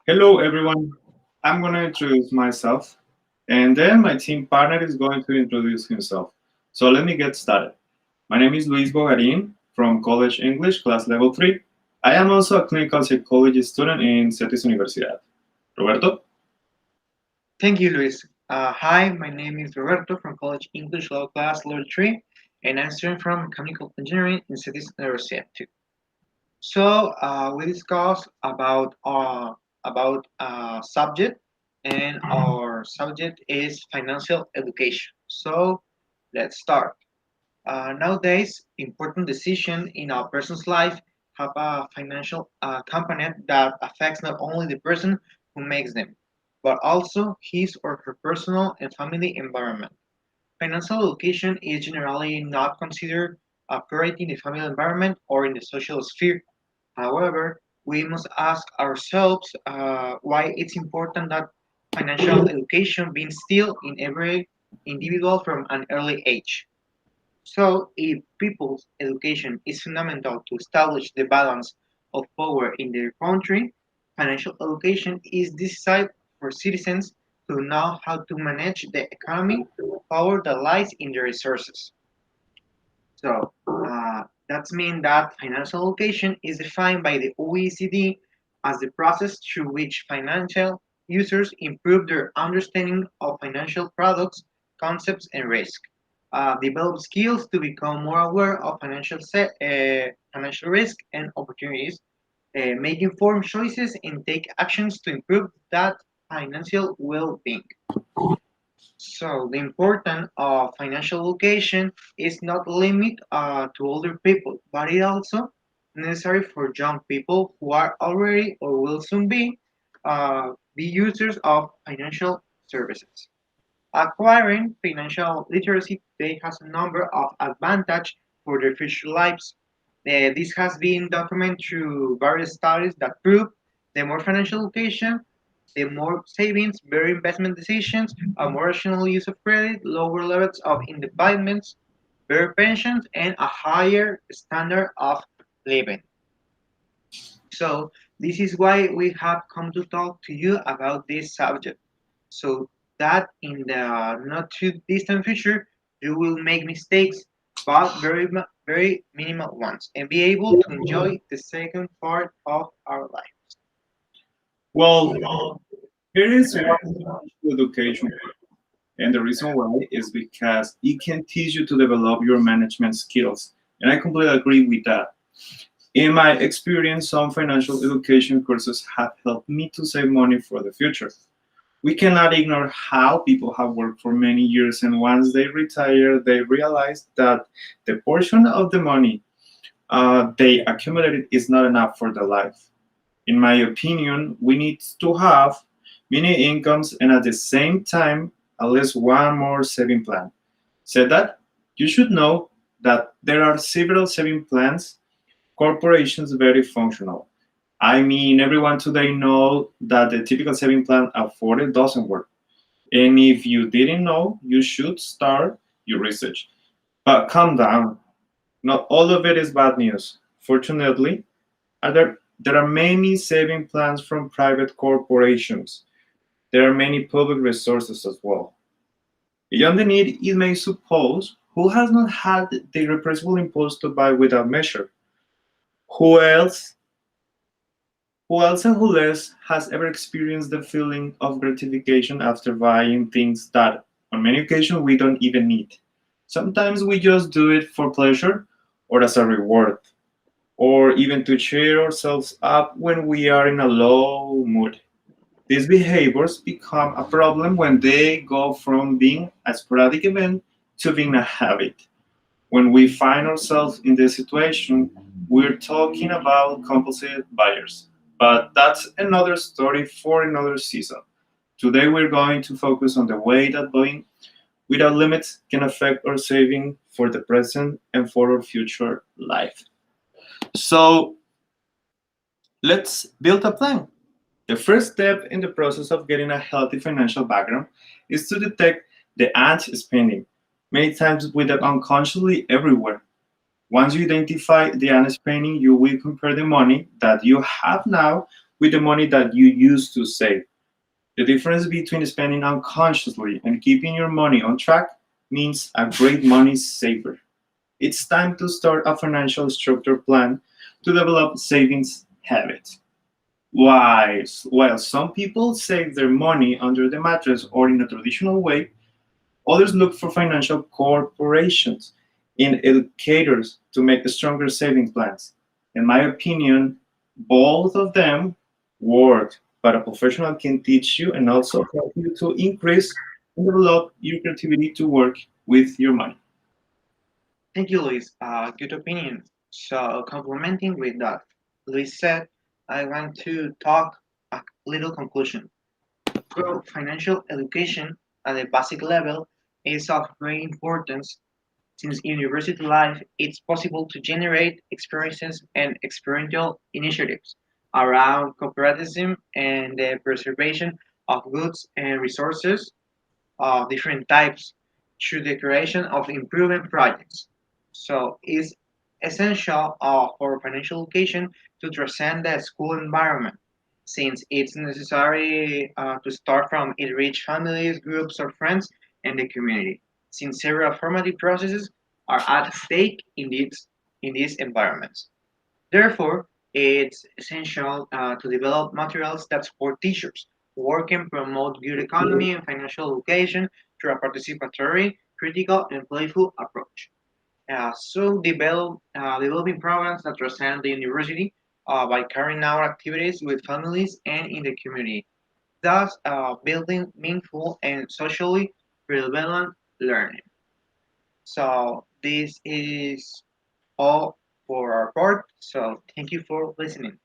Hello, everyone. I'm going to introduce myself, and then my team partner is going to introduce himself. So let me get started. My name is Luis Bogarin from College English, class level 3. I am also a clinical psychology student in CETIS Universidad. Roberto? Thank you, Luis. Hi, my name is Roberto from College English Law Class Level 3, and I'm student from Mechanical Engineering in Cities University 2. We discussed about subject, and our subject is financial education. So let's start. Nowadays, important decisions in a person's life have a financial component that affects not only the person who makes them, but also his or her personal and family environment. Financial education is generally not considered a priority in the family environment or in the social sphere. However, we must ask ourselves why it's important that financial education be instilled in every individual from an early age. So, if people's education is fundamental to establish the balance of power in their country, financial education is decisive for citizens to know how to manage the economy, power that lies in the resources. That means that financial education is defined by the OECD as the process through which financial users improve their understanding of financial products, concepts, and risk, develop skills to become more aware of financial risk and opportunities, make informed choices, and take actions to improve that financial well-being. So the importance of financial education is not limited to older people, but it also necessary for young people who are already or will soon be users of financial services. Acquiring financial literacy today has a number of advantages for their future lives. This has been documented through various studies that prove the more financial education, the more savings, better investment decisions, a more rational use of credit, lower levels of indebtedness, better pensions, and a higher standard of living. So, this is why we have come to talk to you about this subject. So that in the not too distant future, you will make mistakes, but very minimal ones, and be able to enjoy the second part of our life. Well, here is why education, and the reason why is because it can teach you to develop your management skills. And I completely agree with that. In my experience, some financial education courses have helped me to save money for the future. We cannot ignore how people have worked for many years, and once they retire, they realize that the portion of the money they accumulated is not enough for their life. In my opinion, we need to have many incomes and at the same time, at least one more saving plan. Said that, you should know that there are several saving plans corporations very functional. I mean, everyone today know that the typical saving plan afforded doesn't work. And if you didn't know, you should start your research. But calm down. Not all of it is bad news. Fortunately, there are many saving plans from private corporations. There are many public resources as well. Beyond the need, it may suppose who has not had the irrepressible impulse to buy without measure? Who else Who else and who less has ever experienced the feeling of gratification after buying things that, on many occasions, we don't even need? Sometimes we just do it for pleasure or as a reward, or even to cheer ourselves up when we are in a low mood. These behaviors become a problem when they go from being a sporadic event to being a habit. When we find ourselves in this situation, we're talking about compulsive buyers. But that's another story for another season. Today, we're going to focus on the way that buying without limits can affect our saving for the present and for our future life. So, let's build a plan. The first step in the process of getting a healthy financial background is to detect the ant spending, many times with it unconsciously everywhere. Once you identify the underspending, you will compare the money that you have now with the money that you used to save. The difference between spending unconsciously and keeping your money on track means a great money saver. It's time to start a financial structure plan to develop savings habits. While some people save their money under the mattress or in a traditional way, others look for financial corporations and educators to make stronger saving plans. In my opinion, both of them work, but a professional can teach you and also help you to increase and develop your creativity to work with your money. Thank you, Luis. Good opinion. So, complementing with that, Luis said, I want to talk a little conclusion. So, financial education at a basic level is of great importance since university life it's possible to generate experiences and experiential initiatives around cooperativism and the preservation of goods and resources of different types through the creation of improvement projects. So it's essential for financial education to transcend the school environment, since it's necessary to start from enriched families, groups, or friends, and the community, since several formative processes are at stake in these environments. Therefore, it's essential to develop materials that support teachers, work and promote good economy and financial education through a participatory, critical, and playful approach. Developing programs that transcend the university by carrying out activities with families and in the community, thus building meaningful and socially relevant learning. So this is all for our part. So thank you for listening.